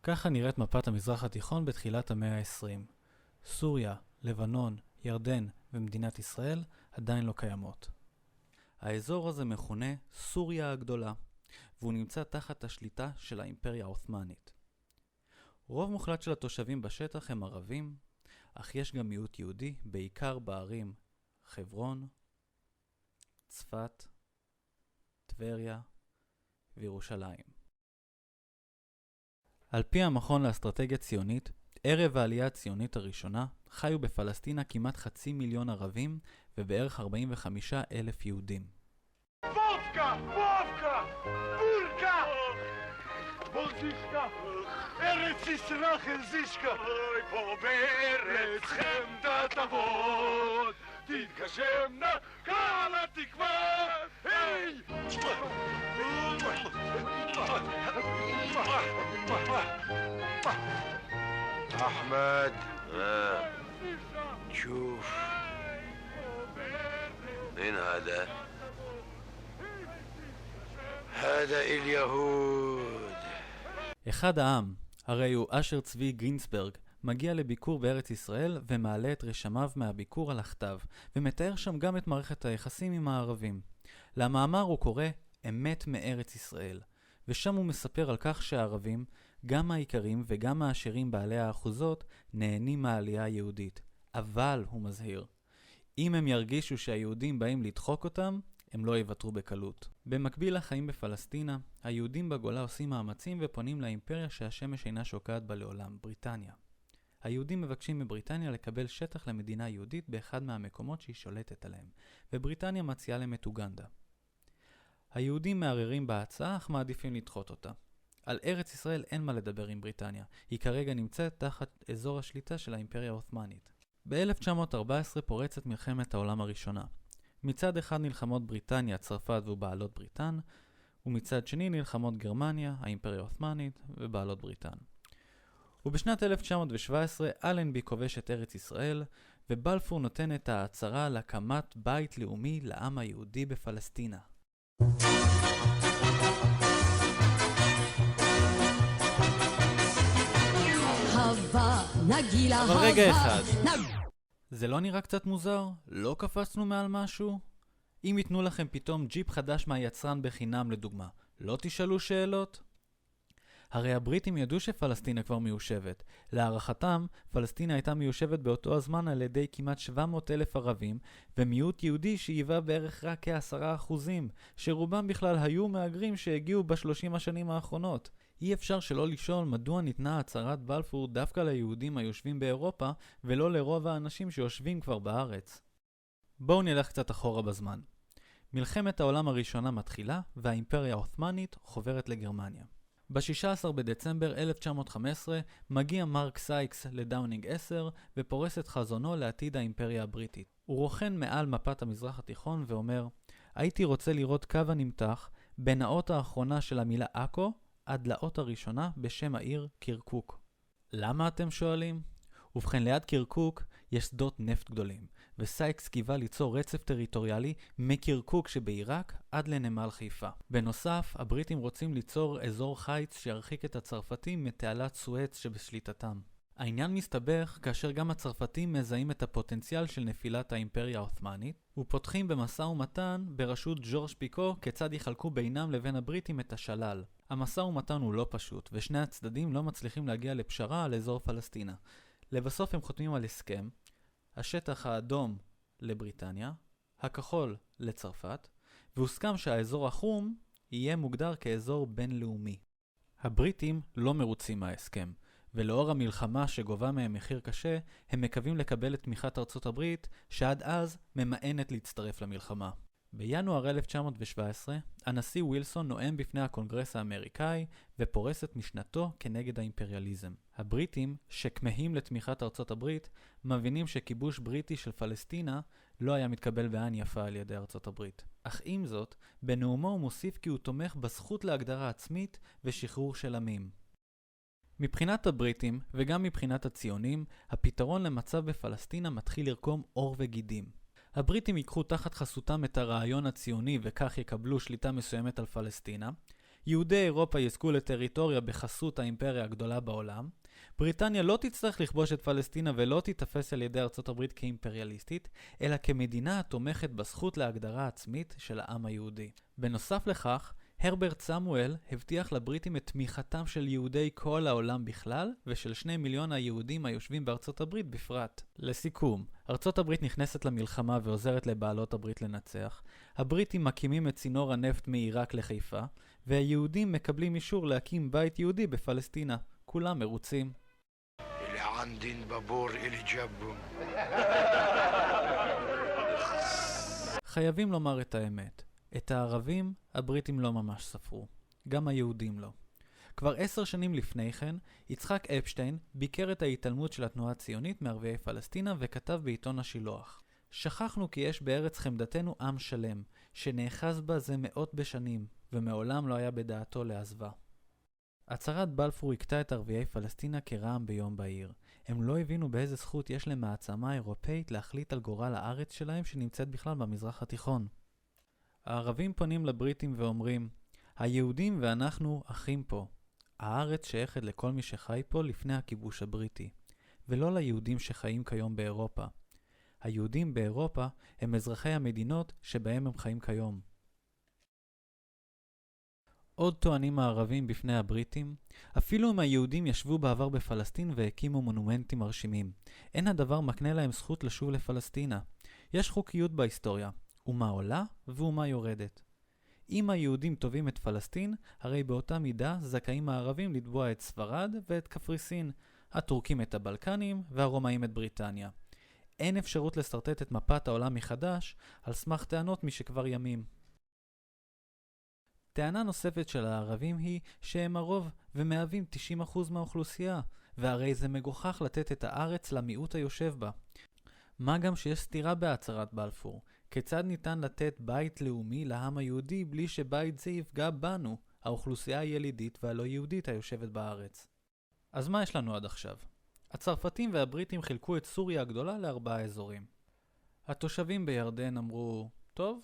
ככה נראית מפת המזרח התיכון בתחילת המאה ה-20. סוריה, לבנון, ירדן ומדינת ישראל עדיין לא קיימות. האזור הזה מכונה סוריה הגדולה, והוא נמצא תחת השליטה של האימפריה העות'מאנית. רוב מוחלט של התושבים בשטח הם ערבים, אך יש גם מיעוט יהודי, בעיקר בערים חברון, צפת, טבריה וירושלים. על פי המכון לאסטרטגיה ציונית, ערב העלייה הציונית הראשונה חיו בפלסטינה כמעט 500,000 ערבים ובערך 45,000 יהודים. וודקה! וודקה! בורקה! בוזישקה! ארץ ישראל זישקה! אוי פה בארץ חמדת אבות תתגשמנה כל התקווה! היי! أحمد شوف مين هذا؟ هذا اليهود. אחד העם, הרי הוא אשר צבי גינסברג, מגיע לביקור בארץ ישראל ומעלה את רשמיו מהביקור על הכתב, ומתאר שם גם את מערכת היחסים עם הערבים. למאמר הוא קורא אמת מארץ ישראל, ושם הוא מספר על כך שהערבים, גם העיקרים וגם העשירים בעלי האחוזות, נהנים מהעלייה היהודית. אבל, הוא מזהיר, אם הם ירגישו שהיהודים באים לדחוק אותם, הם לא יוותרו בקלות. במקביל לחיים בפלסטינה, היהודים בגולה עושים מאמצים ופונים לאימפריה שהשמש אינה שוקעת בה לעולם, בריטניה. היהודים מבקשים מבריטניה לקבל שטח למדינה יהודית באחד מהמקומות שהיא שולטת עליהם, ובריטניה מציעה להם את אוגנדה. היהודים מערערים בהצעה, אך מעדיפים לדחות אותה. על ארץ ישראל אין מה לדבר עם בריטניה, היא כרגע נמצאת תחת אזור השליטה של האימפריה העות'מאנית. ב-1914 פורצת מלחמת העולם הראשונה. מצד אחד נלחמות בריטניה, צרפת ובעלות בריטן, ומצד שני נלחמות גרמניה, האימפריה העות'מאנית ובעלות בריטן. ובשנת 1917 אלנבי כובש את ארץ ישראל, ובלפור נותן את ההצהרה להקמת בית לאומי לעם היהודי בפלסטינה. אבל רגע אחד, זה לא נראה קצת מוזר? לא קפצנו מעל משהו? אם ייתנו לכם פתאום ג'יפ חדש מהיצרן בחינם לדוגמה, לא תשאלו שאלות? הרי הבריטים ידעו שפלסטינה כבר מיושבת. להערכתם, פלסטינה הייתה מיושבת באותו הזמן על ידי כמעט 700,000 ערבים, ומיעוט יהודי שהיווה בערך רק כ10%, שרובם בכלל היו מהגרים שהגיעו ב30 השנים האחרונות. אי אפשר שלא לשאול מדוע ניתנה הצהרת בלפור דווקא ליהודים היושבים באירופה, ולא לרוב האנשים שיושבים כבר בארץ. בואו נלך קצת אחורה בזמן. מלחמת העולם הראשונה מתחילה, והאימפריה העות'מאנית חוברת לגרמניה. ב-16 בדצמבר 1915 מגיע מרק סייקס לדאונינג 10 ופורס את חזונו לעתיד האימפריה הבריטית. הוא רוכן מעל מפת המזרח התיכון ואומר, הייתי רוצה לראות קו הנמתח בין האות האחרונה של המילה אקו עד לאות הראשונה בשם העיר קירקוק. למה אתם שואלים? ובכן, ליד קירקוק יש שדות נפט גדולים, וסייקס קיווה ליצור רצף טריטוריאלי מקירקוק שבעיראק עד לנמל חיפה. בנוסף, הבריטים רוצים ליצור אזור חיץ שירחיק את הצרפתים מתעלת סואץ שבשליטתם. העניין מסתבך כאשר גם הצרפתים מזהים את הפוטנציאל של נפילת האימפריה העות'מאנית, ופותחים במשא ומתן בראשות ז'ורז' פיקו כיצד יחלקו בינם לבין הבריטים את השלל. המשא ומתן הוא לא פשוט, ושני הצדדים לא מצליחים להגיע לפשרה על אזור פלסטינה. לבסוף הם חותמים על הסכם, השטח האדום לבריטניה, הכחול לצרפת, והוסכם שהאזור החום יהיה מוגדר כאזור בינלאומי. הבריטים לא מרוצים מההסכם, ולאור המלחמה שגובה מהם מחיר קשה, הם מקווים לקבל את תמיכת ארצות הברית, שעד אז ממאנת להצטרף למלחמה. בינואר 1917, הנשיא ווילסון נואם בפני הקונגרס האמריקאי ופורס את משנתו כנגד האימפריאליזם. הבריטים, שכמהים לתמיכת ארצות הברית, מבינים שכיבוש בריטי של פלסטינה לא היה מתקבל בעין יפה על ידי ארצות הברית. אך עם זאת, בנאומו הוא מוסיף כי הוא תומך בזכות להגדרה עצמית ושחרור של עמים. מבחינת הבריטים וגם מבחינת הציונים, הפתרון למצב בפלסטינה מתחיל לרקום עור וגידים. הבריטים ייקחו תחת חסותם את הרעיון הציוני וכך יקבלו שליטה מסוימת על פלסטינה. יהודי אירופה יזכו לטריטוריה בחסות האימפריה הגדולה בעולם, בריטניה לא תצטרך לכבוש את פלסטינה ולא תיתפס על ידי ארצות הברית כאימפריאליסטית, אלא כמדינה התומכת בזכות להגדרה עצמית של העם היהודי. בנוסף לכך, הרברט סמואל הבטיח לבריטים את תמיכתם של יהודי כל העולם בכלל, ושל 2 מיליון היהודים היושבים בארצות הברית בפרט. לסיכום, ארצות הברית נכנסת למלחמה ועוזרת לבעלות הברית לנצח, הבריטים מקימים את צינור הנפט מעיראק לחיפה, והיהודים מקבלים אישור להקים בית יהודי בפלסטינה. כולם מרוצים. اللي عندين بابور اللي جابهم. חייבים לומר את האמת. את הערבים, הבריטים לא ממש ספרו. גם היהודים לא. כבר 10 שנים לפני כן, יצחק אפשטיין ביקר את ההתעלמות של התנועה הציונית מערביי פלסטינה וכתב בעיתון השילוח. שכחנו כי יש בארץ חמדתנו עם שלם, שנאחז בה זה מאות בשנים, ומעולם לא היה בדעתו לעזבה. הצהרת בלפור הכתה את ערביי פלסטינה כרעם ביום בהיר. הם לא הבינו באיזה זכות יש למעצמה אירופאית להחליט על גורל הארץ שלהם שנמצאת בכלל במזרח התיכון. הערבים פונים לבריטים ואומרים, היהודים ואנחנו אחים פה. הארץ שייכת לכל מי שחי פה לפני הכיבוש הבריטי, ולא ליהודים שחיים כיום באירופה. היהודים באירופה הם אזרחי המדינות שבהם הם חיים כיום. עוד טוענים הערבים בפני הבריטים, אפילו אם היהודים ישבו בעבר בפלסטין והקימו מונומנטים מרשימים, אין הדבר מקנה להם זכות לשוב לפלסטינה. יש חוקיות בהיסטוריה, אומה עולה ואומה יורדת. אם היהודים טובים את פלסטין, הרי באותה מידה זכאים הערבים לתבוע את ספרד ואת קפריסין, הטורקים את הבלקנים והרומאים את בריטניה. אין אפשרות לסרטט את מפת העולם מחדש על סמך טענות משכבר ימים. טענה נוספת של הערבים היא שהם הרוב ומהווים 90% מהאוכלוסייה, והרי זה מגוחך לתת את הארץ למיעוט היושב בה. מה גם שיש סתירה בהצהרת בלפור. כיצד ניתן לתת בית לאומי לעם היהודי בלי שבית זה יפגע בנו, האוכלוסייה הילידית והלא יהודית היושבת בארץ? אז מה יש לנו עד עכשיו? הצרפתים והבריטים חילקו את סוריה הגדולה ל4 אזורים. התושבים בירדן אמרו, טוב,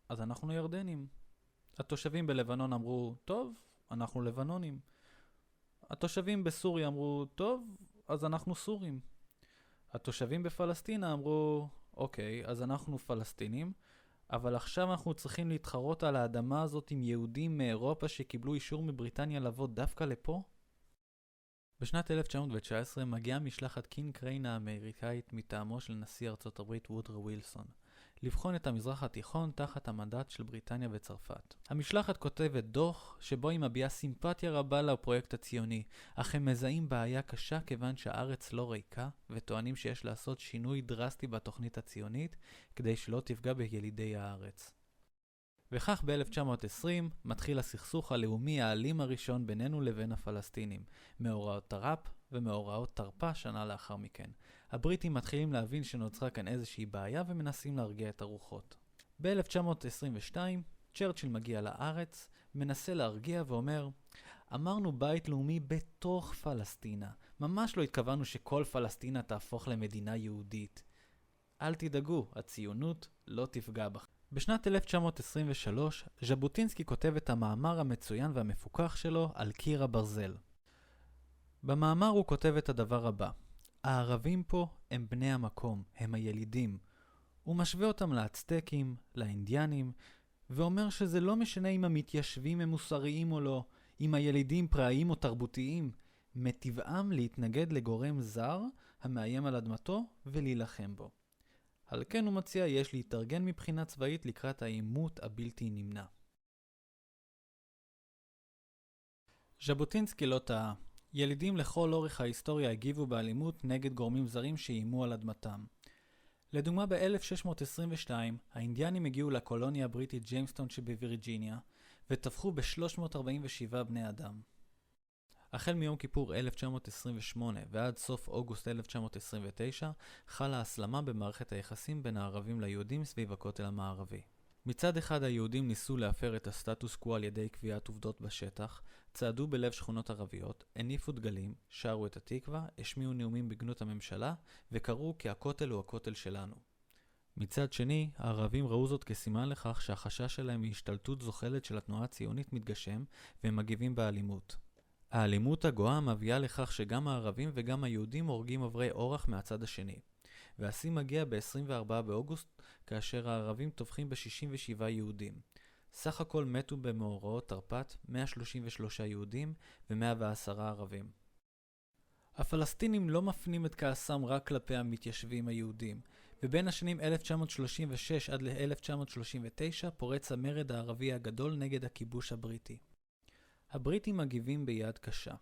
אז אנחנו ירדנים. התושבים בלבנון אמרו, טוב, אנחנו לבנונים. התושבים בסוריה אמרו, טוב, אז אנחנו סורים. התושבים בפלסטינה אמרו, אוקיי, אז אנחנו פלסטינים, אבל עכשיו אנחנו צריכים להתחרות על האדמה הזאת עם יהודים מאירופה שקיבלו אישור מבריטניה לבוא דווקא לפה? בשנת 1919 מגיעה משלחת קינג קריין האמריקאית מטעמו של נשיא ארצות הברית וודרו ווילסון, לבחון את המזרח התיכון תחת המנדט של בריטניה וצרפת. המשלחת כותבת דוח שבו היא מביעה סימפתיה רבה לפרויקט הציוני, אך הם מזהים בעיה קשה כיוון שהארץ לא ריקה, וטוענים שיש לעשות שינוי דרסטי בתוכנית הציונית כדי שלא תפגע בילידי הארץ. וכך ב-1920 מתחיל הסכסוך הלאומי האלים הראשון בינינו לבין הפלסטינים, מאורעות תר"פ ומאורעות תרפ"א שנה לאחר מכן. הבריטים מתחילים להבין שנוצרה כאן איזושהי בעיה ומנסים להרגיע את הרוחות. ב-1922 צ'רצ'יל מגיע לארץ, מנסה להרגיע ואומר, אמרנו בית לאומי בתוך פלסטינה, ממש לא התכוונו שכל פלסטינה תהפוך למדינה יהודית. אל תדאגו, הציונות לא תפגע בכם. בשנת 1923 ז'בוטינסקי כותב את המאמר המצוין והמפוקח שלו על קיר הברזל. במאמר הוא כותב את הדבר הבא: הערבים פה הם בני המקום, הם הילידים. הוא משווה אותם לאצטקים, לאינדיאנים, ואומר שזה לא משנה אם המתיישבים הם מוסריים או לא, אם הילידים פראיים או תרבותיים, מטבעם להתנגד לגורם זר המאיים על אדמתו ולהילחם בו. על כן הוא מציע יש להתארגן מבחינה צבאית לקראת העימות הבלתי נמנע. ז'בוטינסקי לא טעה. ילידים לכל אורך ההיסטוריה הגיבו באלימות נגד גורמים זרים שאיימו על אדמתם. לדוגמה ב-1622 האינדיאנים הגיעו לקולוניה הבריטית ג'יימסטון שבווירג'יניה וטבחו ב-347 בני אדם. החל מיום כיפור 1928 ועד סוף אוגוסט 1929 חלה הסלמה במערכת היחסים בין הערבים ליהודים סביב הכותל המערבי. מצד אחד היהודים ניסו להפר את הסטטוס קוו על ידי קביעת עובדות בשטח, צעדו בלב שכונות ערביות, הניפו דגלים, שרו את התקווה, השמיעו נאומים בגנות הממשלה וקראו כי הכותל הוא הכותל שלנו. מצד שני, הערבים ראו זאת כסימן לכך שהחשש שלהם מהשתלטות זוחלת של התנועה הציונית מתגשם, והם מגיבים באלימות. האלימות הגואה מביאה לכך שגם הערבים וגם היהודים הורגים עוברי אורח מהצד השני. והשיא מגיע ב-24 באוגוסט, כאשר הערבים טובחים ב-67 יהודים. סך הכל מתו במאורעות תרפ"ט 133 יהודים ו-110 ערבים. הפלסטינים לא מפנים את כעסם רק כלפי המתיישבים היהודים, ובין השנים 1936 עד ל-1939 פורץ המרד הערבי הגדול נגד הכיבוש הבריטי. הבריטים מגיבים ביד קשה,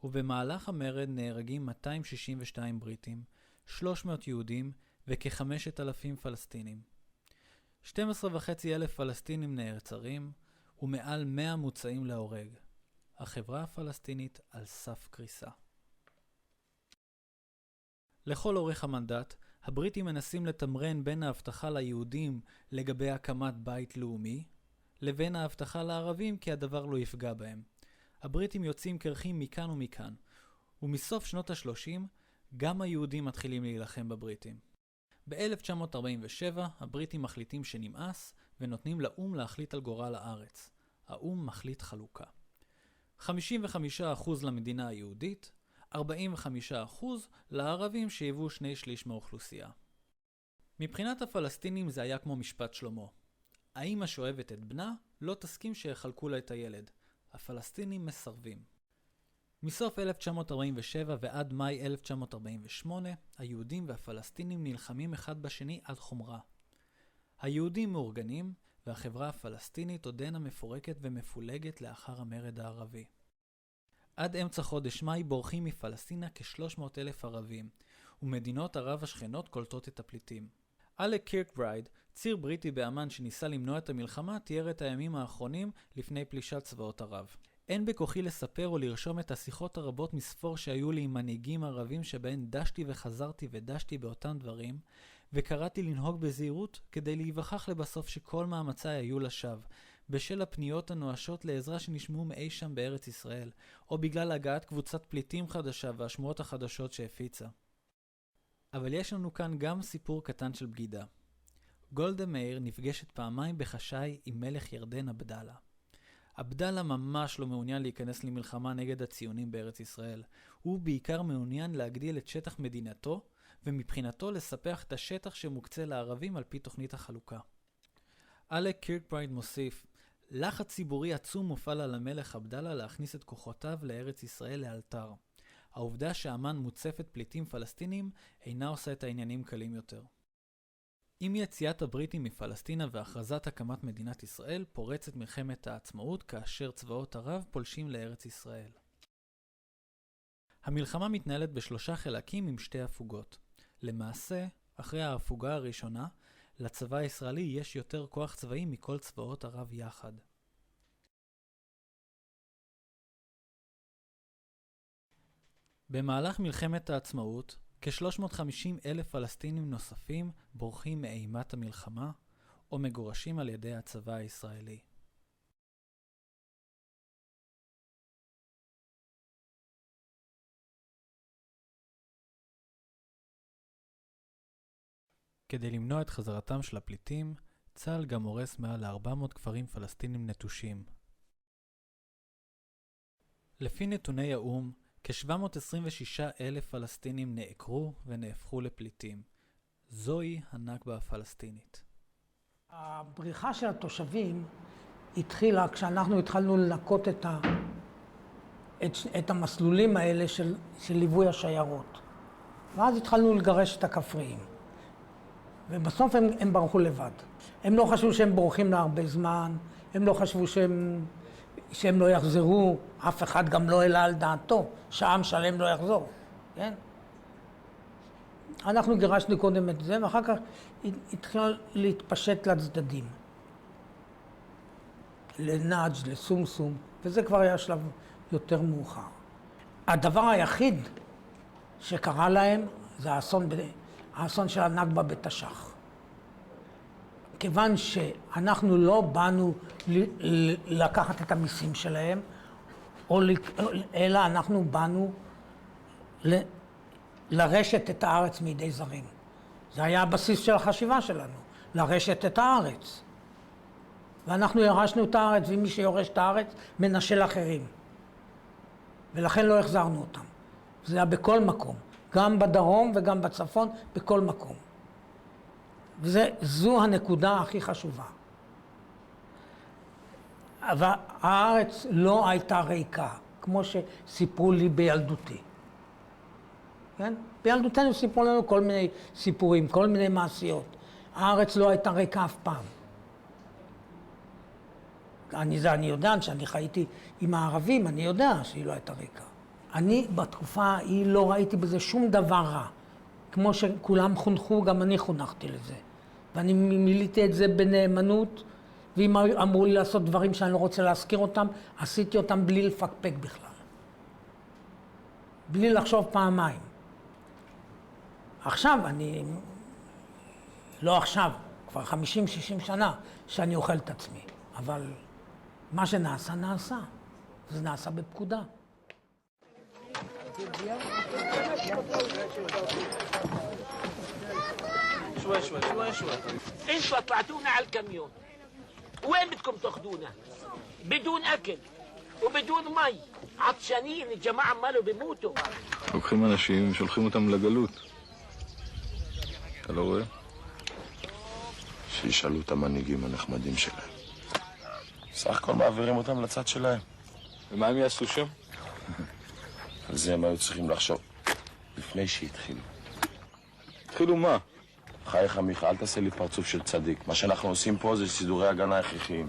ובמהלך המרד נהרגים 262 בריטים, 300 יהודים וכ-5,000 פלסטינים. 12,500 פלסטינים נעצרים, ומעל 100 מוצאים להורג. החברה הפלסטינית על סף קריסה. לכל אורך המנדט, הבריטים מנסים לתמרן בין ההבטחה ליהודים לגבי הקמת בית לאומי, לבין ההבטחה לערבים כי הדבר לא יפגע בהם. הבריטים יוצאים קרחים מכאן ומכאן, ומסוף שנות ה-30 גם היהודים מתחילים להילחם בבריטים. ב-1947 הבריטים מחליטים שנמאס ונותנים לאום להחליט על גורל הארץ. האום מחליט חלוקה. 55% למדינה היהודית, 45% לערבים שהיוו 2/3 מהאוכלוסייה. מבחינת הפלסטינים זה היה כמו משפט שלמה. האמא שאוהבת את בנה לא תסכים שיחלקו לה את הילד. הפלסטינים מסרבים. מסוף 1947 ועד מאי 1948, היהודים והפלסטינים נלחמים אחד בשני עד חומרה. היהודים מאורגנים, והחברה הפלסטינית עודנה מפורקת ומפולגת לאחר המרד הערבי. עד אמצע חודש מאי בורחים מפלסטינה כ-300,000 ערבים, ומדינות ערב השכנות קולטות את הפליטים. אלק קירקברייד, ציר בריטי באמן שניסה למנוע את המלחמה, תיאר את הימים האחרונים לפני פלישת צבאות ערב. אין בכוחי לספר או לרשום את השיחות הרבות מספור שהיו לי עם מנהיגים ערבים שבהן דשתי וחזרתי ודשתי באותם דברים, וקראתי לנהוג בזהירות כדי להיווכח לבסוף שכל מאמציי היו לשווא, בשל הפניות הנואשות לעזרה שנשמעו מאי שם בארץ ישראל, או בגלל הגעת קבוצת פליטים חדשה והשמועות החדשות שהפיצה. אבל יש לנו כאן גם סיפור קטן של בגידה. גולדה מאיר נפגשת פעמיים בחשאי עם מלך ירדן עבדאללה. עבדאללה ממש לא מעוניין להיכנס למלחמה נגד הציונים בארץ ישראל. הוא בעיקר מעוניין להגדיל את שטח מדינתו, ומבחינתו לספח את השטח שמוקצה לערבים על פי תוכנית החלוקה. אלק קירקברייד מוסיף, לחץ ציבורי עצום מופעל על המלך עבדאללה להכניס את כוחותיו לארץ ישראל לאלתר. העובדה שאמן מוצפת פליטים פלסטינים אינה עושה את העניינים קלים יותר. עם יציאת הבריטים מפלסטינה והכרזת הקמת מדינת ישראל פורצת מלחמת העצמאות כאשר צבאות ערב פולשים לארץ ישראל. המלחמה מתנהלת ב3 חלקים עם 2 הפוגות. למעשה, אחרי ההפוגה הראשונה, לצבא הישראלי יש יותר כוח צבאי מכל צבאות ערב יחד. במהלך מלחמת העצמאות, כ-350,000 פלסטינים נוספים בורחים מאימת המלחמה או מגורשים על ידי הצבא הישראלי. כדי למנוע את חזרתם של הפליטים, צה"ל גם הורס מעל 400 כפרים פלסטינים נטושים. לפי נתוני האו"ם, כ-726,000 פלסטינים נעקרו ונהפכו לפליטים. זוהי הנכבה הפלסטינית. הבריחה של התושבים התחילה כשאנחנו התחלנו לנקות את המסלולים האלה של ליווי השיירות. ואז התחלנו לגרש את הכפריים. ובסוף הם ברחו לבד. הם לא חשבו שהם בורחים להרבה זמן, הם לא חשבו שהם לא יחזרו, אף אחד גם לא העלה על דעתו, שעם שלם לא יחזור, כן? אנחנו גירשנו קודם את זה, ואחר כך התחיל להתפשט לצדדים. לנאג', לסומסום, וזה כבר היה שלב יותר מאוחר. הדבר היחיד שקרה להם זה האסון של הנכבה בתש"ח. כיוון שאנחנו לא באנו לקחת את המיסים שלהם, אלא אנחנו באנו לרשת את הארץ מידי זרים. זה היה הבסיס של החשיבה שלנו, לרשת את הארץ. ואנחנו ירשנו את הארץ, ומי שיורש את הארץ מנשל אחרים. ולכן לא החזרנו אותם. זה היה בכל מקום, גם בדרום וגם בצפון, בכל מקום. וזו הנקודה הכי חשובה. אבל הארץ לא הייתה ריקה, כמו שסיפרו לי בילדותי. כן? בילדותנו סיפרו לנו כל מיני סיפורים, כל מיני מעשיות. הארץ לא הייתה ריקה אף פעם. אני יודע, שאני חייתי עם הערבים, אני יודע שהיא לא הייתה ריקה. אני בתקופה ההיא לא ראיתי בזה שום דבר רע. כמו שכולם חונכו, גם אני חונכתי לזה. ואני מיליתי את זה בנאמנות, ואם אמרו לי לעשות דברים שאני לא רוצה להזכיר אותם, עשיתי אותם בלי לפקפק בכלל. בלי לחשוב פעמיים. עכשיו לא עכשיו, כבר 50-60 שנה שאני אוכל את עצמי. אבל מה שנעשה, נעשה. זה נעשה בפקודה. شوي انتوا طلعتونا على الكاميون وين بدكم تاخذونا بدون اكل وبدون مي عطشانين الجماعه عمالوا بيموتوا לוקחים אנשים ושולחים אותם לגלות. אתה לא רואה? שישאלו את המנהיגים הנחמדים שלהם. סך הכל מעבירים אותם לצד שלהם. ומה הם יעשו שם? על זה הם היו צריכים לחשוב לפני שהתחילו. התחילו מה? חייך מיכה, אל תעשה לי פרצוף של צדיק. מה שאנחנו עושים פה זה סידורי הגנה הכרחיים.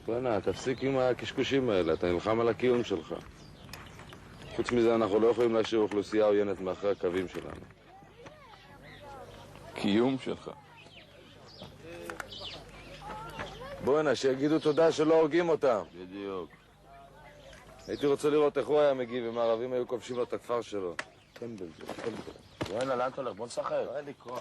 בוא'נה, תפסיק עם הקשקושים האלה, אתה נלחם על הקיום שלך. חוץ מזה אנחנו לא יכולים להשאיר אוכלוסייה עוינת מאחורי הקווים שלנו. קיום שלך. בוא'נה, שיגידו תודה שלא הורגים אותם. בדיוק. הייתי רוצה לראות איך הוא היה מגיב אם הערבים היו כובשים לו את הכפר שלו. בוא'נה, לאן אתה הולך? בוא נשחק. אין לי כוח.